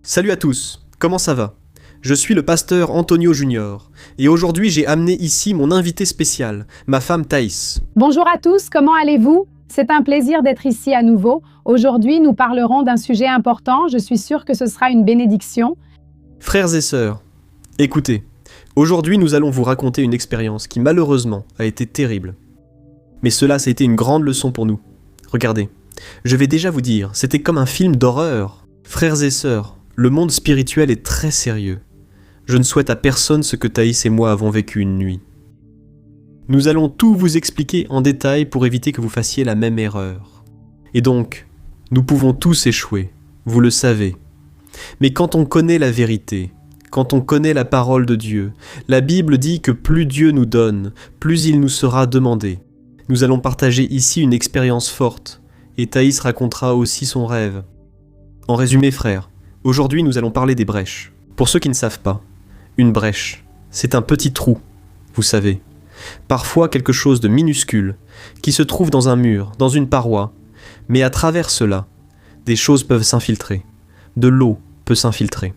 Salut à tous, comment ça va? Je suis le pasteur Antonio Junior, et aujourd'hui j'ai amené ici mon invité spécial, ma femme Thaïs. Bonjour à tous, comment allez-vous? C'est un plaisir d'être ici à nouveau. Aujourd'hui, nous parlerons d'un sujet important, je suis sûre que ce sera une bénédiction. Frères et sœurs, écoutez, aujourd'hui nous allons vous raconter une expérience qui malheureusement a été terrible. Mais cela, ça a été une grande leçon pour nous. Regardez, je vais déjà vous dire, c'était comme un film d'horreur. Frères et sœurs, le monde spirituel est très sérieux. Je ne souhaite à personne ce que Thaïs et moi avons vécu une nuit. Nous allons tout vous expliquer en détail pour éviter que vous fassiez la même erreur. Et donc, nous pouvons tous échouer, vous le savez. Mais quand on connaît la vérité, quand on connaît la parole de Dieu, la Bible dit que plus Dieu nous donne, plus il nous sera demandé. Nous allons partager ici une expérience forte, et Thaïs racontera aussi son rêve. En résumé, frères, aujourd'hui nous allons parler des brèches. Pour ceux qui ne savent pas, une brèche, c'est un petit trou, vous savez. Parfois quelque chose de minuscule, qui se trouve dans un mur, dans une paroi, mais à travers cela, des choses peuvent s'infiltrer. De l'eau peut s'infiltrer.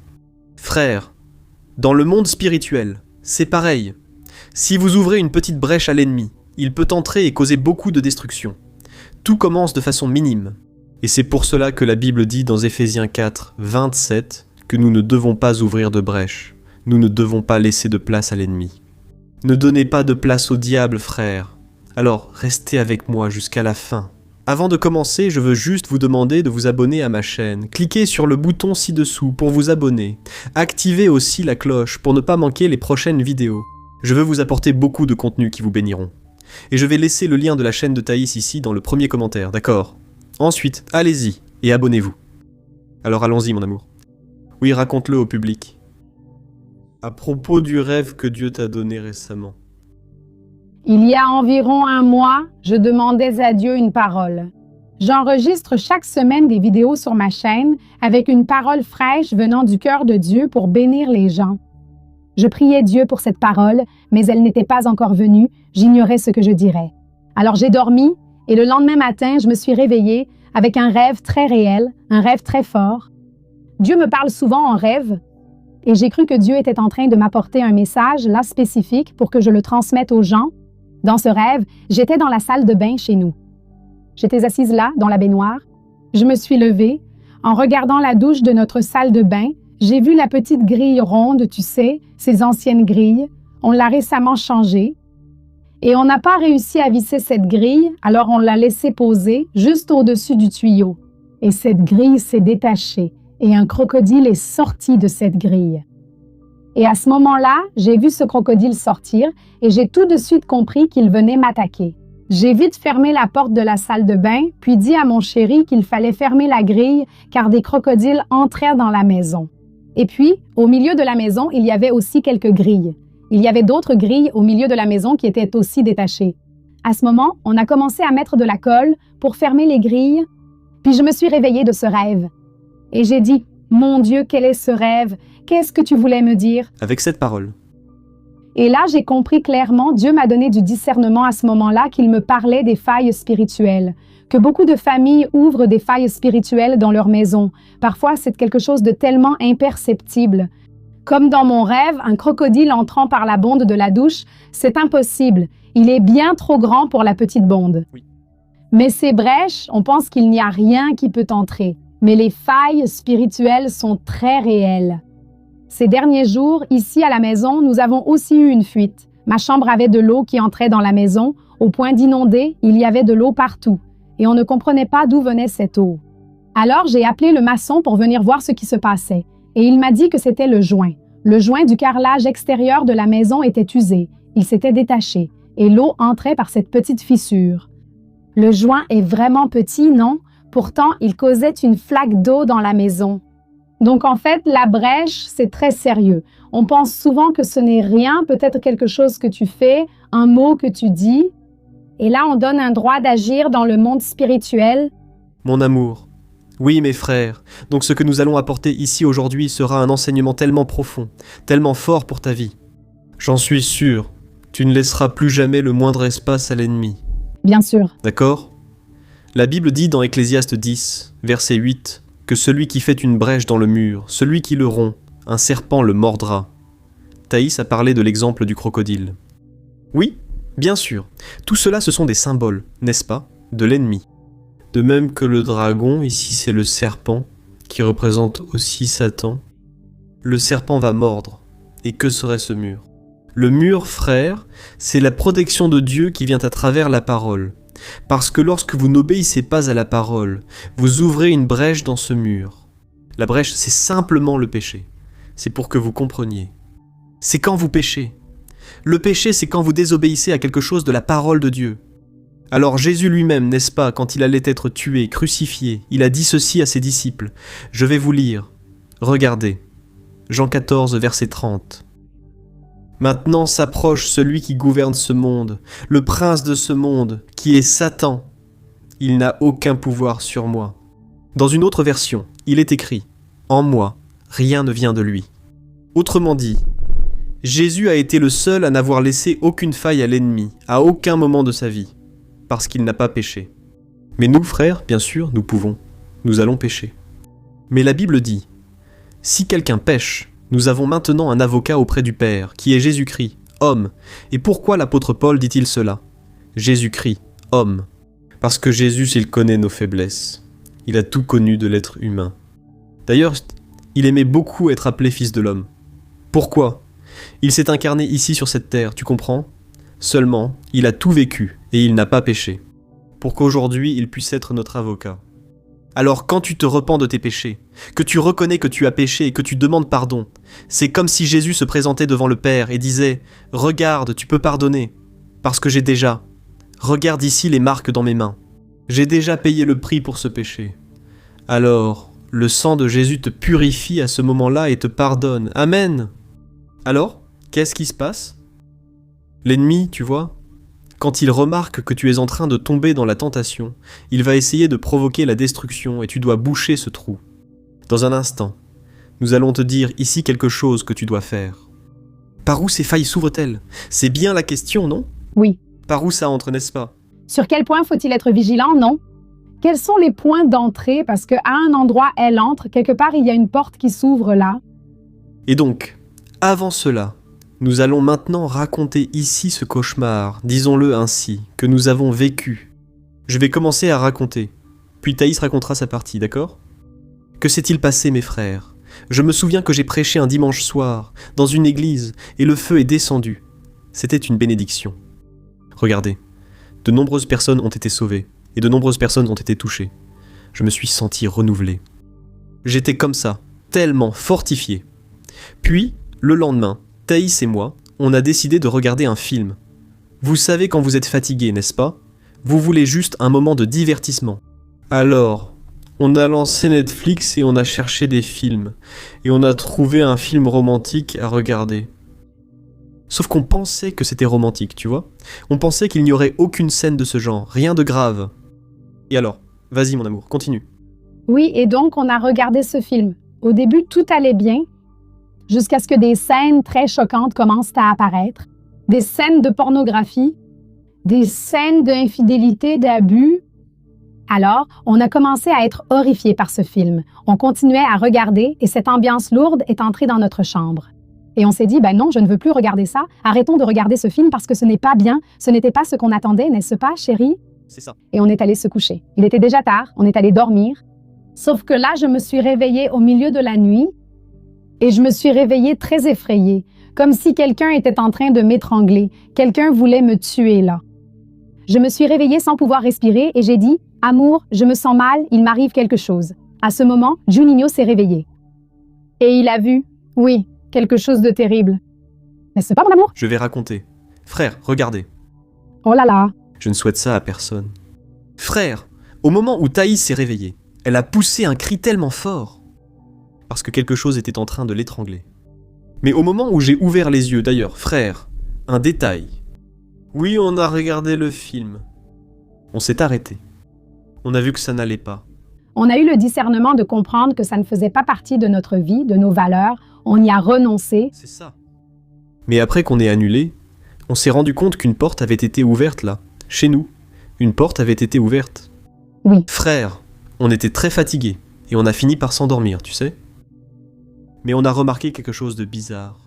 Frères, dans le monde spirituel, c'est pareil. Si vous ouvrez une petite brèche à l'ennemi, il peut entrer et causer beaucoup de destruction. Tout commence de façon minime. Et c'est pour cela que la Bible dit dans Éphésiens 4, 27 que nous ne devons pas ouvrir de brèche. Nous ne devons pas laisser de place à l'ennemi. Ne donnez pas de place au diable, frères. Alors, restez avec moi jusqu'à la fin. Avant de commencer, je veux juste vous demander de vous abonner à ma chaîne. Cliquez sur le bouton ci-dessous pour vous abonner. Activez aussi la cloche pour ne pas manquer les prochaines vidéos. Je veux vous apporter beaucoup de contenus qui vous béniront. Et je vais laisser le lien de la chaîne de Thaïs ici dans le premier commentaire, d'accord? Ensuite, allez-y et abonnez-vous. Alors allons-y, mon amour. Oui, raconte-le au public. À propos du rêve que Dieu t'a donné récemment. Il y a environ un mois, je demandais à Dieu une parole. J'enregistre chaque semaine des vidéos sur ma chaîne avec une parole fraîche venant du cœur de Dieu pour bénir les gens. Je priais Dieu pour cette parole, mais elle n'était pas encore venue, j'ignorais ce que je dirais. Alors j'ai dormi, et le lendemain matin, je me suis réveillée avec un rêve très réel, un rêve très fort. Dieu me parle souvent en rêve, et j'ai cru que Dieu était en train de m'apporter un message, là spécifique, pour que je le transmette aux gens. Dans ce rêve, j'étais dans la salle de bain chez nous. J'étais assise là, dans la baignoire. Je me suis levée. En regardant la douche de notre salle de bain, j'ai vu la petite grille ronde, tu sais, ces anciennes grilles. On l'a récemment changée. Et on n'a pas réussi à visser cette grille, alors on l'a laissée poser juste au-dessus du tuyau. Et cette grille s'est détachée, et un crocodile est sorti de cette grille. Et à ce moment-là, j'ai vu ce crocodile sortir, et j'ai tout de suite compris qu'il venait m'attaquer. J'ai vite fermé la porte de la salle de bain, puis dit à mon chéri qu'il fallait fermer la grille, car des crocodiles entraient dans la maison. Et puis, au milieu de la maison, il y avait aussi quelques grilles. Il y avait d'autres grilles au milieu de la maison qui étaient aussi détachées. À ce moment, on a commencé à mettre de la colle pour fermer les grilles, puis je me suis réveillée de ce rêve. Et j'ai dit, « Mon Dieu, quel est ce rêve? Qu'est-ce que tu voulais me dire? » Avec cette parole. Et là, j'ai compris clairement, Dieu m'a donné du discernement à ce moment-là qu'il me parlait des failles spirituelles, que beaucoup de familles ouvrent des failles spirituelles dans leur maison. Parfois, c'est quelque chose de tellement imperceptible. Comme dans mon rêve, un crocodile entrant par la bonde de la douche, c'est impossible. Il est bien trop grand pour la petite bonde. Oui. Mais ces brèches, on pense qu'il n'y a rien qui peut entrer. Mais les failles spirituelles sont très réelles. Ces derniers jours, ici à la maison, nous avons aussi eu une fuite. Ma chambre avait de l'eau qui entrait dans la maison. Au point d'inonder, il y avait de l'eau partout. Et on ne comprenait pas d'où venait cette eau. Alors, j'ai appelé le maçon pour venir voir ce qui se passait. Et il m'a dit que c'était le joint. Le joint du carrelage extérieur de la maison était usé. Il s'était détaché. Et l'eau entrait par cette petite fissure. Le joint est vraiment petit, non? Pourtant, il causait une flaque d'eau dans la maison. Donc en fait, la brèche, c'est très sérieux. On pense souvent que ce n'est rien, peut-être quelque chose que tu fais, un mot que tu dis. Et là, on donne un droit d'agir dans le monde spirituel. Mon amour. Oui, mes frères, donc ce que nous allons apporter ici aujourd'hui sera un enseignement tellement profond, tellement fort pour ta vie. J'en suis sûr, tu ne laisseras plus jamais le moindre espace à l'ennemi. Bien sûr. D'accord? La Bible dit dans Ecclésiaste 10, verset 8, que celui qui fait une brèche dans le mur, celui qui le rompt, un serpent le mordra. Thaïs a parlé de l'exemple du crocodile. Oui, bien sûr, tout cela ce sont des symboles, n'est-ce pas, de l'ennemi. De même que le dragon, ici c'est le serpent, qui représente aussi Satan. Le serpent va mordre. Et que serait ce mur? Le mur, frère, c'est la protection de Dieu qui vient à travers la parole. Parce que lorsque vous n'obéissez pas à la parole, vous ouvrez une brèche dans ce mur. La brèche, c'est simplement le péché. C'est pour que vous compreniez. C'est quand vous péchez. Le péché, c'est quand vous désobéissez à quelque chose de la parole de Dieu. Alors Jésus lui-même, n'est-ce pas, quand il allait être tué, crucifié, il a dit ceci à ses disciples. Je vais vous lire. Regardez. Jean 14, verset 30. Maintenant s'approche celui qui gouverne ce monde, le prince de ce monde, qui est Satan. Il n'a aucun pouvoir sur moi. Dans une autre version, il est écrit « En moi, rien ne vient de lui ». Autrement dit, Jésus a été le seul à n'avoir laissé aucune faille à l'ennemi, à aucun moment de sa vie, parce qu'il n'a pas péché. Mais nous, frères, bien sûr, nous pouvons. Nous allons pécher. Mais la Bible dit « Si quelqu'un pêche, nous avons maintenant un avocat auprès du Père, qui est Jésus-Christ, homme. Et pourquoi l'apôtre Paul dit-il cela? Jésus-Christ, homme. Parce que Jésus, il connaît nos faiblesses. Il a tout connu de l'être humain. D'ailleurs, il aimait beaucoup être appelé fils de l'homme. Pourquoi? Il s'est incarné ici sur cette terre, tu comprends? Seulement, il a tout vécu et il n'a pas péché. Pour qu'aujourd'hui, il puisse être notre avocat. Alors quand tu te repens de tes péchés, que tu reconnais que tu as péché et que tu demandes pardon, c'est comme si Jésus se présentait devant le Père et disait « Regarde, tu peux pardonner, parce que j'ai déjà. Regarde ici les marques dans mes mains. J'ai déjà payé le prix pour ce péché. » Alors, le sang de Jésus te purifie à ce moment-là et te pardonne. Amen. Alors, qu'est-ce qui se passe? L'ennemi, tu vois, quand il remarque que tu es en train de tomber dans la tentation, il va essayer de provoquer la destruction et tu dois boucher ce trou. Dans un instant, nous allons te dire ici quelque chose que tu dois faire. Par où ces failles s'ouvrent-elles? C'est bien la question, non? Oui. Par où ça entre, n'est-ce pas? Sur quel point faut-il être vigilant? Non. Quels sont les points d'entrée? Parce qu'à un endroit, elle entre, quelque part, il y a une porte qui s'ouvre là. Et donc, avant cela, nous allons maintenant raconter ici ce cauchemar, disons-le ainsi, que nous avons vécu. Je vais commencer à raconter, puis Thaïs racontera sa partie, d'accord? Que s'est-il passé, mes frères? Je me souviens que j'ai prêché un dimanche soir, dans une église, et le feu est descendu. C'était une bénédiction. Regardez, de nombreuses personnes ont été sauvées, et de nombreuses personnes ont été touchées. Je me suis senti renouvelé. J'étais comme ça, tellement fortifié. Puis, le lendemain, Thaïs et moi, on a décidé de regarder un film. Vous savez quand vous êtes fatigué, n'est-ce pas? Vous voulez juste un moment de divertissement. Alors, on a lancé Netflix et on a cherché des films. Et on a trouvé un film romantique à regarder. Sauf qu'on pensait que c'était romantique, tu vois? On pensait qu'il n'y aurait aucune scène de ce genre, rien de grave. Et alors, vas-y mon amour, continue. Oui, et donc on a regardé ce film. Au début, tout allait bien, jusqu'à ce que des scènes très choquantes commencent à apparaître, des scènes de pornographie, des scènes d'infidélité, d'abus. Alors, on a commencé à être horrifiés par ce film. On continuait à regarder et cette ambiance lourde est entrée dans notre chambre. Et on s'est dit, ben non, je ne veux plus regarder ça. Arrêtons de regarder ce film parce que ce n'est pas bien. Ce n'était pas ce qu'on attendait, n'est-ce pas, chérie? C'est ça. Et on est allé se coucher. Il était déjà tard, on est allé dormir. Sauf que là, je me suis réveillée au milieu de la nuit et je me suis réveillée très effrayée, comme si quelqu'un était en train de m'étrangler. Quelqu'un voulait me tuer là. Je me suis réveillée sans pouvoir respirer et j'ai dit « Amour, je me sens mal, il m'arrive quelque chose. » À ce moment, Juninho s'est réveillé. Et il a vu, oui, quelque chose de terrible. N'est-ce pas, mon amour? Je vais raconter. Frère, regardez. Oh là là. Je ne souhaite ça à personne. Frère, au moment où Thaïs s'est réveillée, elle a poussé un cri tellement fort parce que quelque chose était en train de l'étrangler. Mais au moment où j'ai ouvert les yeux, d'ailleurs, frère, un détail. Oui, on a regardé le film. On s'est arrêté. On a vu que ça n'allait pas. On a eu le discernement de comprendre que ça ne faisait pas partie de notre vie, de nos valeurs. On y a renoncé. C'est ça. Mais après qu'on ait annulé, on s'est rendu compte qu'une porte avait été ouverte là, chez nous. Une porte avait été ouverte. Oui. Frère, on était très fatigués. et on a fini par s'endormir, tu sais. Mais on a remarqué quelque chose de bizarre.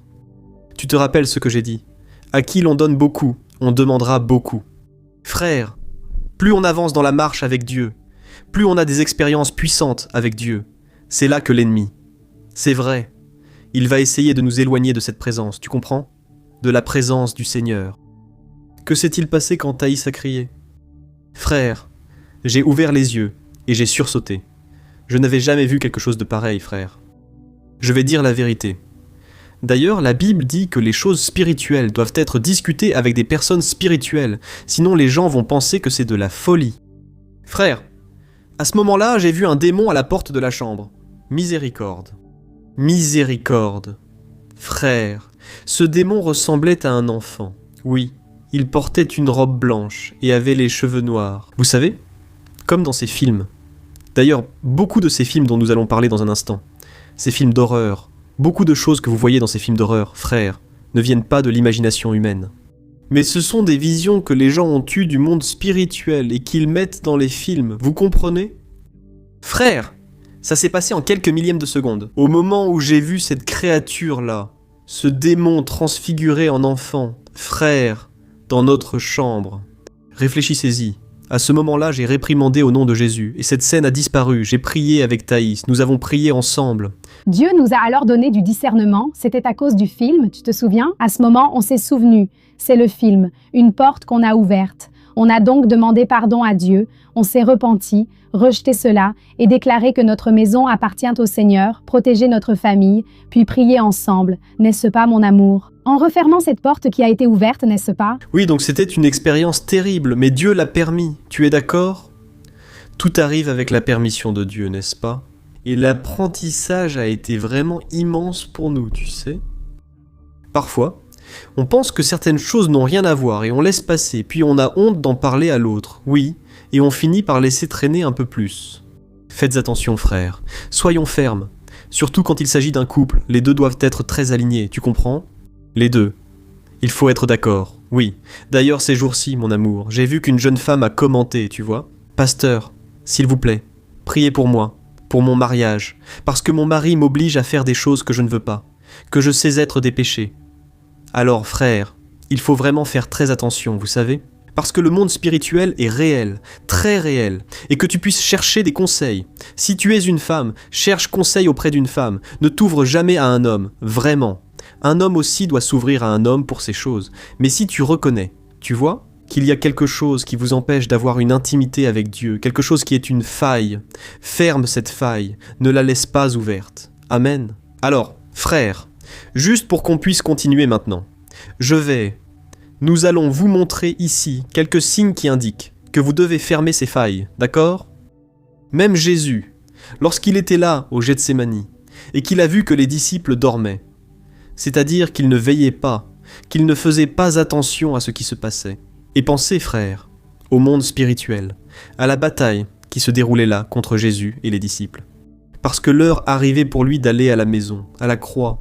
Tu te rappelles ce que j'ai dit? À qui l'on donne beaucoup, on demandera beaucoup. Frère, plus on avance dans la marche avec Dieu, plus on a des expériences puissantes avec Dieu, c'est là que l'ennemi. C'est vrai, il va essayer de nous éloigner de cette présence, tu comprends? De la présence du Seigneur. Que s'est-il passé quand Thaïs a crié? Frère, j'ai ouvert les yeux et j'ai sursauté. Je n'avais jamais vu quelque chose de pareil, frère. Je vais dire la vérité. D'ailleurs, la Bible dit que les choses spirituelles doivent être discutées avec des personnes spirituelles, sinon les gens vont penser que c'est de la folie. Frère, à ce moment-là, j'ai vu un démon à la porte de la chambre. Miséricorde. Miséricorde. Frère, ce démon ressemblait à un enfant. Oui, il portait une robe blanche et avait les cheveux noirs. Vous savez, comme dans ces films. D'ailleurs, beaucoup de ces films dont nous allons parler dans un instant, ces films d'horreur, beaucoup de choses que vous voyez dans ces films d'horreur, frères, ne viennent pas de l'imagination humaine. Mais ce sont des visions que les gens ont eues du monde spirituel et qu'ils mettent dans les films, vous comprenez? Frère, ça s'est passé en quelques millièmes de seconde. Au moment où j'ai vu cette créature-là, ce démon transfiguré en enfant, frère, dans notre chambre. Réfléchissez-y. À ce moment-là, j'ai réprimandé au nom de Jésus, et cette scène a disparu. J'ai prié avec Thaïs, nous avons prié ensemble. Dieu nous a alors donné du discernement. C'était à cause du film, tu te souviens? À ce moment, on s'est souvenu. C'est le film, une porte qu'on a ouverte. On a donc demandé pardon à Dieu, on s'est repenti, rejeté cela et déclaré que notre maison appartient au Seigneur, protégé notre famille, puis prié ensemble. N'est-ce pas, mon amour? En refermant cette porte qui a été ouverte, n'est-ce pas? Oui, donc c'était une expérience terrible, mais Dieu l'a permis. Tu es d'accord? Tout arrive avec la permission de Dieu, n'est-ce pas? Et l'apprentissage a été vraiment immense pour nous, tu sais. Parfois, on pense que certaines choses n'ont rien à voir et on laisse passer, puis on a honte d'en parler à l'autre, oui, et on finit par laisser traîner un peu plus. Faites attention, frères, soyons fermes, surtout quand il s'agit d'un couple, les deux doivent être très alignés, tu comprends? Les deux. Il faut être d'accord, oui. D'ailleurs, ces jours-ci, mon amour, j'ai vu qu'une jeune femme a commenté, tu vois? Pasteur, s'il vous plaît, priez pour moi, pour mon mariage, parce que mon mari m'oblige à faire des choses que je ne veux pas, que je sais être des péchés. Alors, frère, il faut vraiment faire très attention, vous savez? Parce que le monde spirituel est réel, très réel, et que tu puisses chercher des conseils. Si tu es une femme, cherche conseil auprès d'une femme, ne t'ouvre jamais à un homme, vraiment. Un homme aussi doit s'ouvrir à un homme pour ces choses. Mais si tu reconnais, tu vois, qu'il y a quelque chose qui vous empêche d'avoir une intimité avec Dieu, quelque chose qui est une faille, ferme cette faille, ne la laisse pas ouverte. Amen. Alors, frère, juste pour qu'on puisse continuer maintenant, nous allons vous montrer ici quelques signes qui indiquent que vous devez fermer ces failles, d'accord? Même Jésus, lorsqu'il était là au Gethsémani, et qu'il a vu que les disciples dormaient, c'est-à-dire qu'ils ne veillaient pas, qu'ils ne faisaient pas attention à ce qui se passait. Et pensez, frères, au monde spirituel, à la bataille qui se déroulait là contre Jésus et les disciples. Parce que l'heure arrivait pour lui d'aller à la maison, à la croix,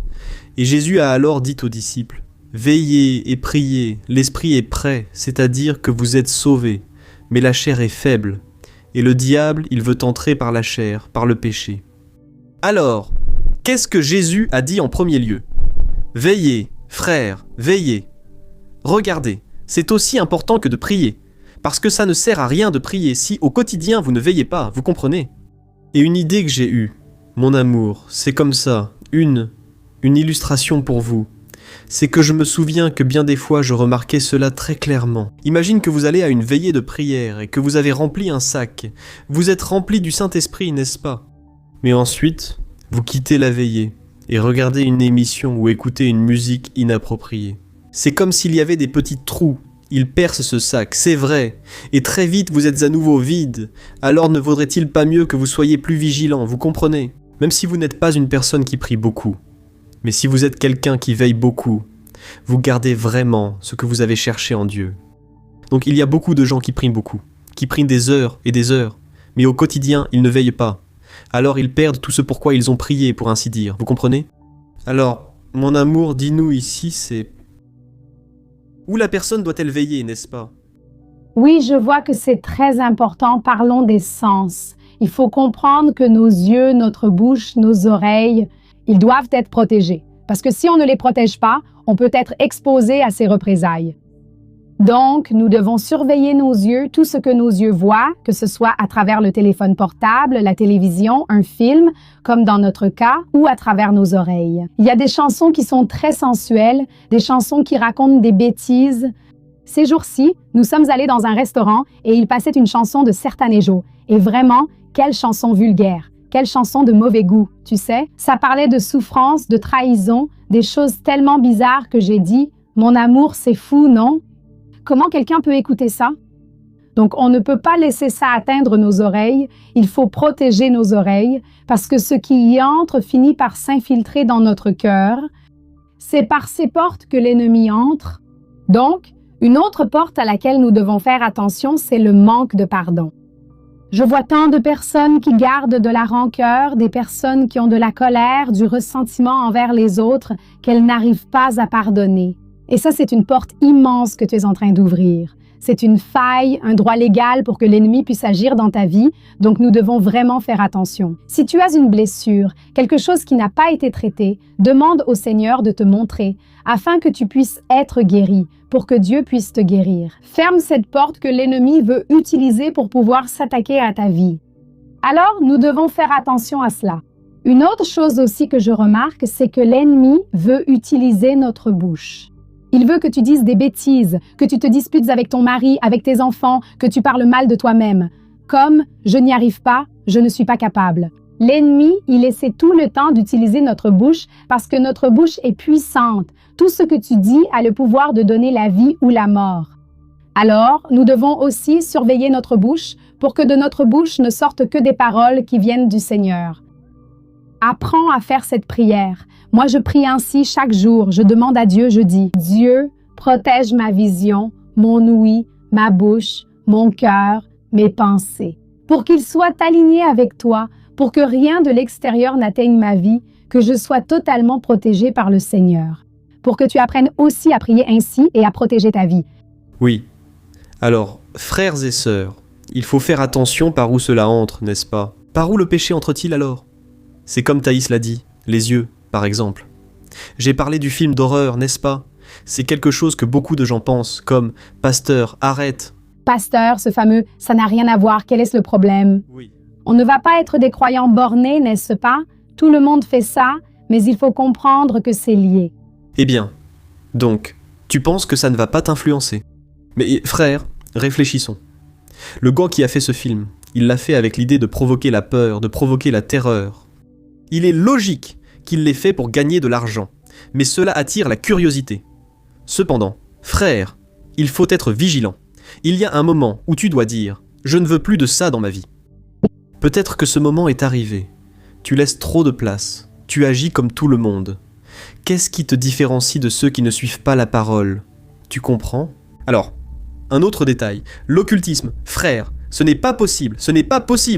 et Jésus a alors dit aux disciples, « Veillez et priez, l'esprit est prêt, c'est-à-dire que vous êtes sauvés, mais la chair est faible, et le diable, il veut entrer par la chair, par le péché. » Alors, qu'est-ce que Jésus a dit en premier lieu? Veillez, frères, veillez. Regardez, c'est aussi important que de prier, parce que ça ne sert à rien de prier si au quotidien vous ne veillez pas, vous comprenez? Et une idée que j'ai eue, mon amour, c'est comme ça, une illustration pour vous. C'est que je me souviens que bien des fois je remarquais cela très clairement. Imagine que vous allez à une veillée de prière et que vous avez rempli un sac. Vous êtes rempli du Saint-Esprit, n'est-ce pas? Mais ensuite, vous quittez la veillée et regardez une émission ou écoutez une musique inappropriée. C'est comme s'il y avait des petits trous. Ils percent ce sac, c'est vrai. Et très vite vous êtes à nouveau vide. Alors ne vaudrait-il pas mieux que vous soyez plus vigilant, vous comprenez? Même si vous n'êtes pas une personne qui prie beaucoup. Mais si vous êtes quelqu'un qui veille beaucoup, vous gardez vraiment ce que vous avez cherché en Dieu. Donc il y a beaucoup de gens qui prient beaucoup, qui prient des heures et des heures, mais au quotidien, ils ne veillent pas. Alors ils perdent tout ce pourquoi ils ont prié, pour ainsi dire, vous comprenez? Alors, mon amour, dis-nous ici, c'est... Où la personne doit-elle veiller, n'est-ce pas? Oui, je vois que c'est très important. Parlons des sens. Il faut comprendre que nos yeux, notre bouche, nos oreilles, ils doivent être protégés. Parce que si on ne les protège pas, on peut être exposé à ces représailles. Donc, nous devons surveiller nos yeux, tout ce que nos yeux voient, que ce soit à travers le téléphone portable, la télévision, un film, comme dans notre cas, ou à travers nos oreilles. Il y a des chansons qui sont très sensuelles, des chansons qui racontent des bêtises. Ces jours-ci, nous sommes allés dans un restaurant et il passait une chanson de Sertanejo. Et vraiment, quelle chanson vulgaire, quelle chanson de mauvais goût, tu sais? Ça parlait de souffrance, de trahison, des choses tellement bizarres que j'ai dit « Mon amour, c'est fou, non ?» Comment quelqu'un peut écouter ça? Donc, on ne peut pas laisser ça atteindre nos oreilles. Il faut protéger nos oreilles parce que ce qui y entre finit par s'infiltrer dans notre cœur. C'est par ces portes que l'ennemi entre. Donc, une autre porte à laquelle nous devons faire attention, c'est le manque de pardon. Je vois tant de personnes qui gardent de la rancœur, des personnes qui ont de la colère, du ressentiment envers les autres qu'elles n'arrivent pas à pardonner. Et ça, c'est une porte immense que tu es en train d'ouvrir. C'est une faille, un droit légal pour que l'ennemi puisse agir dans ta vie, donc nous devons vraiment faire attention. Si tu as une blessure, quelque chose qui n'a pas été traité, demande au Seigneur de te montrer, afin que tu puisses être guéri, pour que Dieu puisse te guérir. Ferme cette porte que l'ennemi veut utiliser pour pouvoir s'attaquer à ta vie. Alors, nous devons faire attention à cela. Une autre chose aussi que je remarque, c'est que l'ennemi veut utiliser notre bouche. Il veut que tu dises des bêtises, que tu te disputes avec ton mari, avec tes enfants, que tu parles mal de toi-même. Comme « je n'y arrive pas, je ne suis pas capable ». L'ennemi, il essaie tout le temps d'utiliser notre bouche parce que notre bouche est puissante. Tout ce que tu dis a le pouvoir de donner la vie ou la mort. Alors, nous devons aussi surveiller notre bouche pour que de notre bouche ne sortent que des paroles qui viennent du Seigneur. Apprends à faire cette prière. Moi, je prie ainsi chaque jour. Je demande à Dieu, je dis, « Dieu, protège ma vision, mon ouïe, ma bouche, mon cœur, mes pensées, pour qu'ils soient alignés avec toi, pour que rien de l'extérieur n'atteigne ma vie, que je sois totalement protégé par le Seigneur. » Pour que tu apprennes aussi à prier ainsi et à protéger ta vie. Oui. Alors, frères et sœurs, il faut faire attention par où cela entre, n'est-ce pas? Par où le péché entre-t-il alors? C'est comme Thaïs l'a dit, les yeux, par exemple. J'ai parlé du film d'horreur, n'est-ce pas? C'est quelque chose que beaucoup de gens pensent, comme « Pasteur, arrête !» Pasteur, ce fameux « ça n'a rien à voir, quel est le problème ?» Oui. On ne va pas être des croyants bornés, n'est-ce pas? Tout le monde fait ça, mais il faut comprendre que c'est lié. Eh bien, donc, tu penses que ça ne va pas t'influencer? Mais frère, réfléchissons. Le gars qui a fait ce film, il l'a fait avec l'idée de provoquer la peur, de provoquer la terreur. Il est logique qu'il l'ait fait pour gagner de l'argent, mais cela attire la curiosité. Cependant, frère, il faut être vigilant. Il y a un moment où tu dois dire « Je ne veux plus de ça dans ma vie ». Peut-être que ce moment est arrivé. Tu laisses trop de place. Tu agis comme tout le monde. Qu'est-ce qui te différencie de ceux qui ne suivent pas la parole? Tu comprends? Alors, un autre détail. L'occultisme, frère, ce n'est pas possible,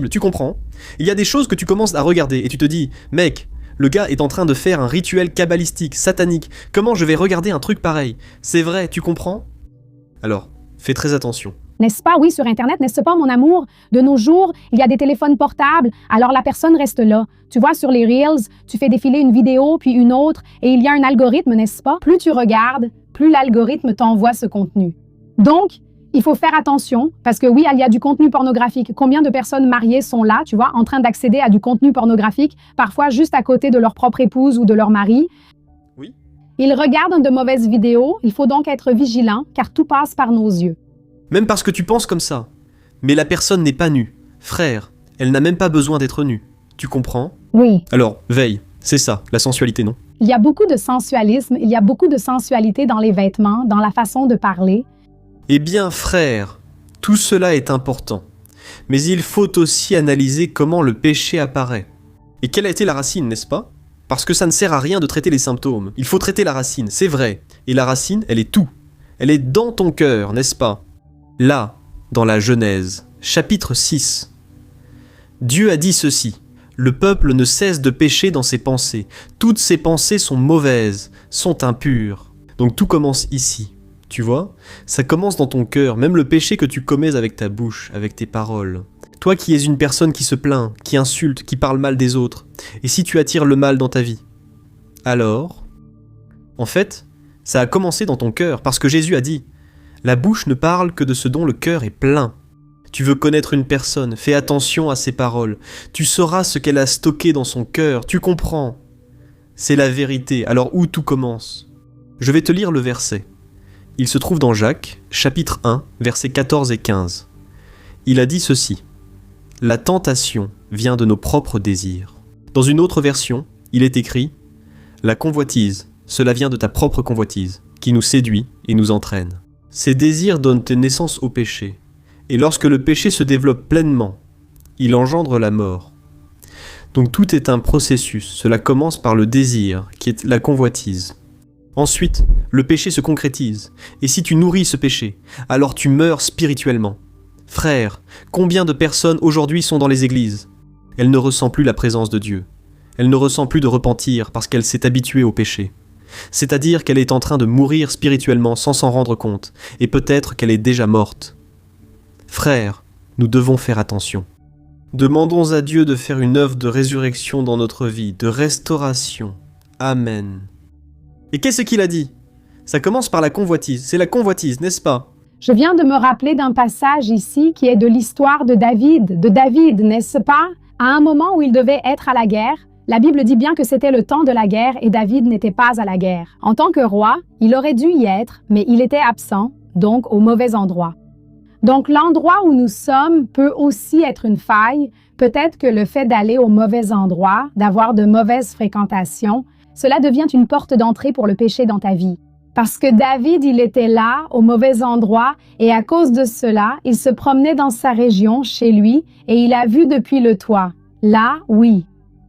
tu comprends? Il y a des choses que tu commences à regarder et tu te dis « Mec, le gars est en train de faire un rituel kabbalistique, satanique, comment je vais regarder un truc pareil? C'est vrai, tu comprends? » Alors, fais très attention. N'est-ce pas, oui, sur Internet, n'est-ce pas, mon amour? De nos jours, il y a des téléphones portables, alors la personne reste là. Tu vois, sur les Reels, tu fais défiler une vidéo, puis une autre, et il y a un algorithme, n'est-ce pas? Plus tu regardes, plus l'algorithme t'envoie ce contenu. Donc, il faut faire attention, parce que oui, il y a du contenu pornographique. Combien de personnes mariées sont là, tu vois, en train d'accéder à du contenu pornographique, parfois juste à côté de leur propre épouse ou de leur mari? Oui. Ils regardent de mauvaises vidéos, il faut donc être vigilant, car tout passe par nos yeux. Même parce que tu penses comme ça. Mais la personne n'est pas nue. Frère, elle n'a même pas besoin d'être nue. Tu comprends? Oui. Alors, veille. C'est ça, la sensualité, non? Il y a beaucoup de sensualisme, il y a beaucoup de sensualité dans les vêtements, dans la façon de parler. Eh bien, frère, tout cela est important. Mais il faut aussi analyser comment le péché apparaît. Et quelle a été la racine, n'est-ce pas? Parce que ça ne sert à rien de traiter les symptômes. Il faut traiter la racine, c'est vrai. Et la racine, elle est tout. Elle est dans ton cœur, n'est-ce pas? Là, dans la Genèse, chapitre 6. Dieu a dit ceci. Le peuple ne cesse de pécher dans ses pensées. Toutes ses pensées sont mauvaises, sont impures. Donc tout commence ici. Tu vois? Ça commence dans ton cœur, même le péché que tu commets avec ta bouche, avec tes paroles. Toi qui es une personne qui se plaint, qui insulte, qui parle mal des autres, et si tu attires le mal dans ta vie, alors, en fait, ça a commencé dans ton cœur, parce que Jésus a dit « La bouche ne parle que de ce dont le cœur est plein ». Tu veux connaître une personne, fais attention à ses paroles. Tu sauras ce qu'elle a stocké dans son cœur, tu comprends. C'est la vérité, alors où tout commence? Je vais te lire le verset. Il se trouve dans Jacques, chapitre 1, versets 14 et 15. Il a dit ceci. « La tentation vient de nos propres désirs. » Dans une autre version, il est écrit « La convoitise, cela vient de ta propre convoitise, qui nous séduit et nous entraîne. » Ces désirs donnent naissance au péché. Et lorsque le péché se développe pleinement, il engendre la mort. Donc tout est un processus. Cela commence par le désir, qui est la convoitise. Ensuite, le péché se concrétise. Et si tu nourris ce péché, alors tu meurs spirituellement. Frère, combien de personnes aujourd'hui sont dans les églises? Elles ne ressentent plus la présence de Dieu. Elle ne ressent plus de repentir parce qu'elle s'est habituée au péché. C'est-à-dire qu'elle est en train de mourir spirituellement sans s'en rendre compte. Et peut-être qu'elle est déjà morte. Frères, nous devons faire attention. Demandons à Dieu de faire une œuvre de résurrection dans notre vie, de restauration. Amen. Et qu'est-ce qu'il a dit? Ça commence par la convoitise. C'est la convoitise, n'est-ce pas? Je viens de me rappeler d'un passage ici qui est de l'histoire de David. De David, n'est-ce pas? À un moment où il devait être à la guerre, la Bible dit bien que c'était le temps de la guerre et David n'était pas à la guerre. En tant que roi, il aurait dû y être, mais il était absent, donc au mauvais endroit. Donc, l'endroit où nous sommes peut aussi être une faille. Peut-être que le fait d'aller au mauvais endroit, d'avoir de mauvaises fréquentations, cela devient une porte d'entrée pour le péché dans ta vie. Parce que David, il était là, au mauvais endroit, et à cause de cela, il se promenait dans sa région, chez lui, et il a vu depuis le toit. Là, oui.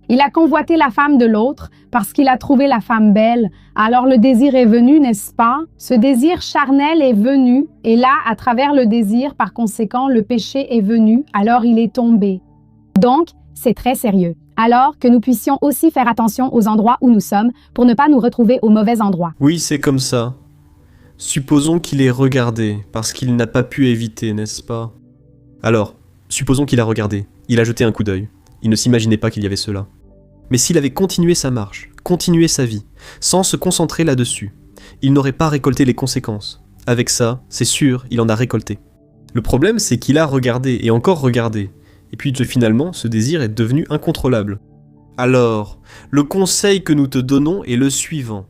Il a convoité la femme de l'autre parce qu'il a trouvé la femme belle. Alors le désir est venu, n'est-ce pas? Ce désir charnel est venu et là, à travers le désir, par conséquent, le péché est venu, alors il est tombé. Donc, c'est très sérieux. Alors que nous puissions aussi faire attention aux endroits où nous sommes pour ne pas nous retrouver au mauvais endroit. Oui, c'est comme ça. Supposons qu'il ait regardé parce qu'il n'a pas pu éviter, n'est-ce pas? Alors, supposons qu'il a regardé. Il a jeté un coup d'œil. Il ne s'imaginait pas qu'il y avait cela. Mais s'il avait continué sa marche, continué sa vie, sans se concentrer là-dessus, il n'aurait pas récolté les conséquences. Avec ça, c'est sûr, il en a récolté. Le problème, c'est qu'il a regardé et encore regardé. Et puis finalement, ce désir est devenu incontrôlable. Alors, le conseil que nous te donnons est le suivant.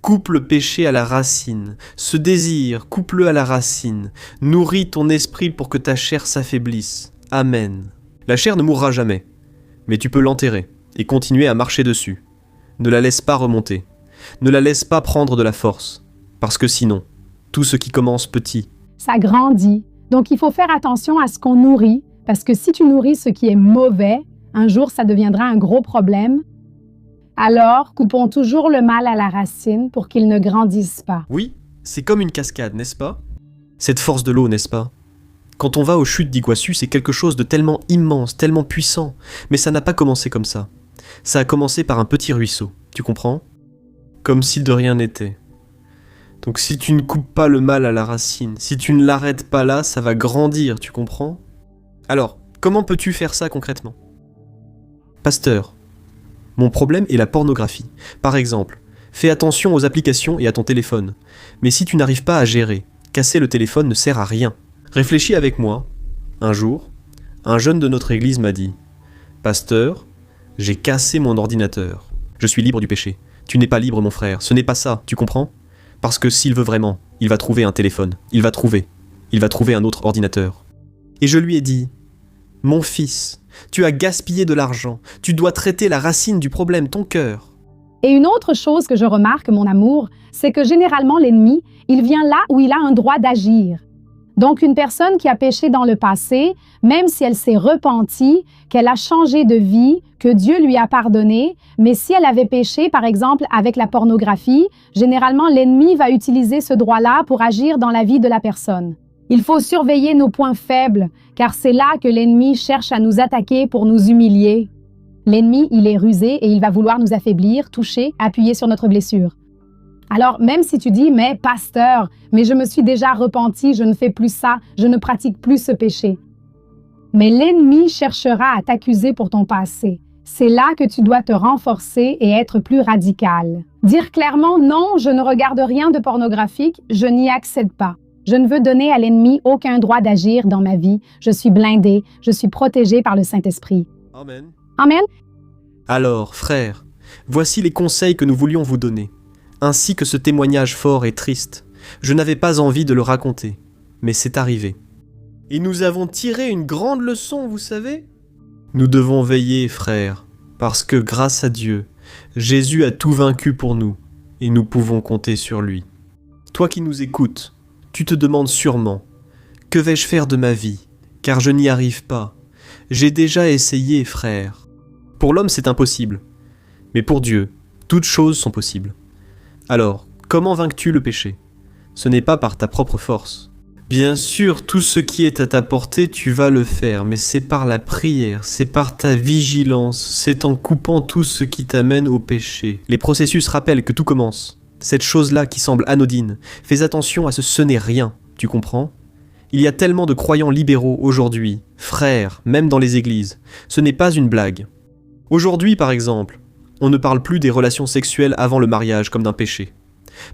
Coupe le péché à la racine. Ce désir, coupe-le à la racine. Nourris ton esprit pour que ta chair s'affaiblisse. Amen. La chair ne mourra jamais. Mais tu peux l'enterrer et continuer à marcher dessus. Ne la laisse pas remonter. Ne la laisse pas prendre de la force. Parce que sinon, tout ce qui commence petit, ça grandit. Donc, il faut faire attention à ce qu'on nourrit, parce que si tu nourris ce qui est mauvais, un jour, ça deviendra un gros problème. Alors, coupons toujours le mal à la racine pour qu'il ne grandisse pas. Oui, c'est comme une cascade, n'est-ce pas? Cette force de l'eau, n'est-ce pas? Quand on va aux chutes d'Iguaçu, c'est quelque chose de tellement immense, tellement puissant. Mais ça n'a pas commencé comme ça. Ça a commencé par un petit ruisseau, tu comprends? Comme si de rien n'était. Donc si tu ne coupes pas le mal à la racine, si tu ne l'arrêtes pas là, ça va grandir, tu comprends? Alors, comment peux-tu faire ça concrètement? Pasteur, mon problème est la pornographie. Par exemple, fais attention aux applications et à ton téléphone. Mais si tu n'arrives pas à gérer, casser le téléphone ne sert à rien. Réfléchis avec moi. Un jour, un jeune de notre église m'a dit « Pasteur, j'ai cassé mon ordinateur. Je suis libre du péché. Tu n'es pas libre, mon frère. Ce n'est pas ça, tu comprends? Parce que s'il veut vraiment, il va trouver un téléphone. Il va trouver un autre ordinateur. » Et je lui ai dit « Mon fils, tu as gaspillé de l'argent. Tu dois traiter la racine du problème, ton cœur. » Et une autre chose que je remarque, mon amour, c'est que généralement l'ennemi, il vient là où il a un droit d'agir. Donc, une personne qui a péché dans le passé, même si elle s'est repentie, qu'elle a changé de vie, que Dieu lui a pardonné, mais si elle avait péché, par exemple, avec la pornographie, généralement, l'ennemi va utiliser ce droit-là pour agir dans la vie de la personne. Il faut surveiller nos points faibles, car c'est là que l'ennemi cherche à nous attaquer pour nous humilier. L'ennemi, il est rusé et il va vouloir nous affaiblir, toucher, appuyer sur notre blessure. Alors, même si tu dis, mais pasteur, mais je me suis déjà repenti, je ne fais plus ça, je ne pratique plus ce péché. Mais l'ennemi cherchera à t'accuser pour ton passé. C'est là que tu dois te renforcer et être plus radical. Dire clairement « Non, je ne regarde rien de pornographique, je n'y accède pas. Je ne veux donner à l'ennemi aucun droit d'agir dans ma vie. Je suis blindé, je suis protégé par le Saint-Esprit. » Amen. Amen. Alors, frères, voici les conseils que nous voulions vous donner, ainsi que ce témoignage fort et triste. Je n'avais pas envie de le raconter, mais c'est arrivé. Et nous avons tiré une grande leçon, vous savez ? Nous devons veiller, frères, parce que grâce à Dieu, Jésus a tout vaincu pour nous, et nous pouvons compter sur lui. Toi qui nous écoutes, tu te demandes sûrement, que vais-je faire de ma vie ? Car je n'y arrive pas. J'ai déjà essayé, frère. Pour l'homme, c'est impossible. Mais pour Dieu, toutes choses sont possibles. Alors, comment vaincres-tu le péché ? Ce n'est pas par ta propre force. Bien sûr, tout ce qui est à ta portée, tu vas le faire, mais c'est par la prière, c'est par ta vigilance, c'est en coupant tout ce qui t'amène au péché. Les processus rappellent que tout commence. Cette chose-là qui semble anodine, fais attention à ce n'est rien, tu comprends ? Il y a tellement de croyants libéraux aujourd'hui, frères, même dans les églises. Ce n'est pas une blague. Aujourd'hui, par exemple, on ne parle plus des relations sexuelles avant le mariage comme d'un péché.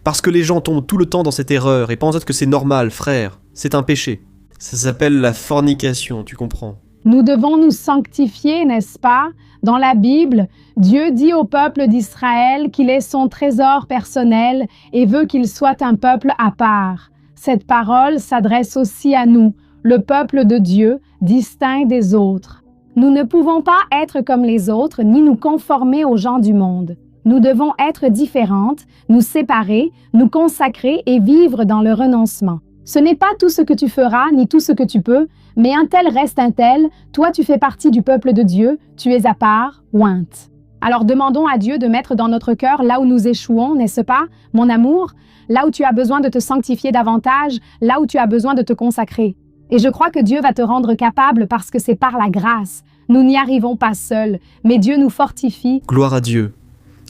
Parce que les gens tombent tout le temps dans cette erreur et pensent que c'est normal, frère. C'est un péché. Ça s'appelle la fornication, tu comprends ? Nous devons nous sanctifier, n'est-ce pas? Dans la Bible, Dieu dit au peuple d'Israël qu'il est son trésor personnel et veut qu'il soit un peuple à part. Cette parole s'adresse aussi à nous, le peuple de Dieu, distinct des autres. Nous ne pouvons pas être comme les autres ni nous conformer aux gens du monde. Nous devons être différentes, nous séparer, nous consacrer et vivre dans le renoncement. Ce n'est pas tout ce que tu feras ni tout ce que tu peux, mais un tel reste un tel, toi tu fais partie du peuple de Dieu, tu es à part, ointe. Alors demandons à Dieu de mettre dans notre cœur là où nous échouons, n'est-ce pas, mon amour? Là où tu as besoin de te sanctifier davantage, là où tu as besoin de te consacrer. Et je crois que Dieu va te rendre capable parce que c'est par la grâce. Nous n'y arrivons pas seuls, mais Dieu nous fortifie. Gloire à Dieu.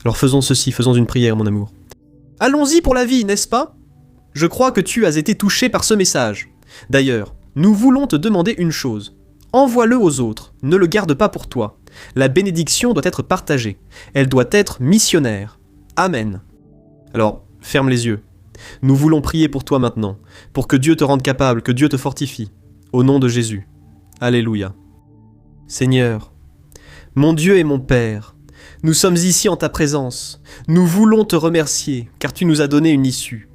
Alors faisons ceci, faisons une prière, mon amour. Allons-y pour la vie, n'est-ce pas ? Je crois que tu as été touché par ce message. D'ailleurs, nous voulons te demander une chose. Envoie-le aux autres, ne le garde pas pour toi. La bénédiction doit être partagée. Elle doit être missionnaire. Amen. Alors, ferme les yeux. Nous voulons prier pour toi maintenant, pour que Dieu te rende capable, que Dieu te fortifie. Au nom de Jésus. Alléluia. Seigneur, mon Dieu et mon Père, nous sommes ici en ta présence. Nous voulons te remercier, car tu nous as donné une issue.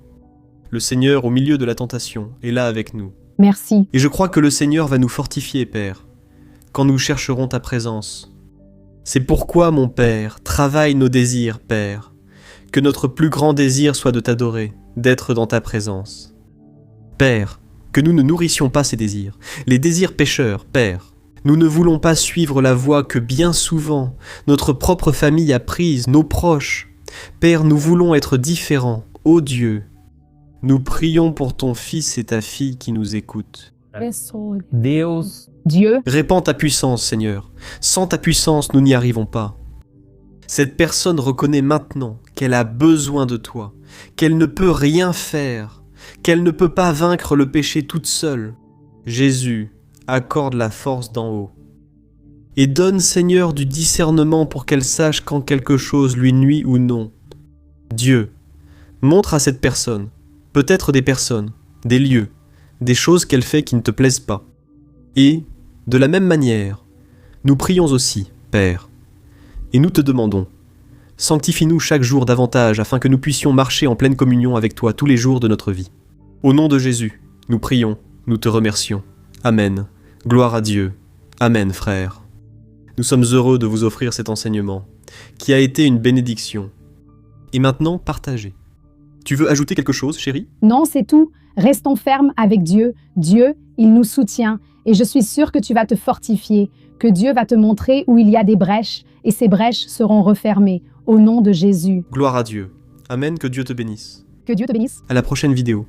Le Seigneur, au milieu de la tentation, est là avec nous. Merci. Et je crois que le Seigneur va nous fortifier, Père, quand nous chercherons ta présence. C'est pourquoi, mon Père, travaille nos désirs, Père. Que notre plus grand désir soit de t'adorer, d'être dans ta présence. Père, que nous ne nourrissions pas ces désirs, les désirs pécheurs, Père. Nous ne voulons pas suivre la voie que bien souvent notre propre famille a prise, nos proches. Père, nous voulons être différents, ô Dieu. Nous prions pour ton fils et ta fille qui nous écoutent. Deus, Dieu, Répands ta puissance, Seigneur. Sans ta puissance, nous n'y arrivons pas. Cette personne reconnaît maintenant qu'elle a besoin de toi, qu'elle ne peut rien faire, qu'elle ne peut pas vaincre le péché toute seule. Jésus, accorde la force d'en haut. Et donne, Seigneur, du discernement pour qu'elle sache quand quelque chose lui nuit ou non. Dieu, montre à cette personne, peut-être des personnes, des lieux, des choses qu'elle fait qui ne te plaisent pas. Et, de la même manière, nous prions aussi, Père, et nous te demandons, sanctifie-nous chaque jour davantage afin que nous puissions marcher en pleine communion avec toi tous les jours de notre vie. Au nom de Jésus, nous prions, nous te remercions. Amen. Gloire à Dieu. Amen, frère. Nous sommes heureux de vous offrir cet enseignement, qui a été une bénédiction. Et maintenant, partagez. Tu veux ajouter quelque chose, chérie ? non, c'est tout. Restons fermes avec Dieu. Dieu, il nous soutient. Et je suis sûre que tu vas te fortifier, que Dieu va te montrer où il y a des brèches, et ces brèches seront refermées, au nom de Jésus. Gloire à Dieu. Amen, que Dieu te bénisse. Que Dieu te bénisse. À la prochaine vidéo.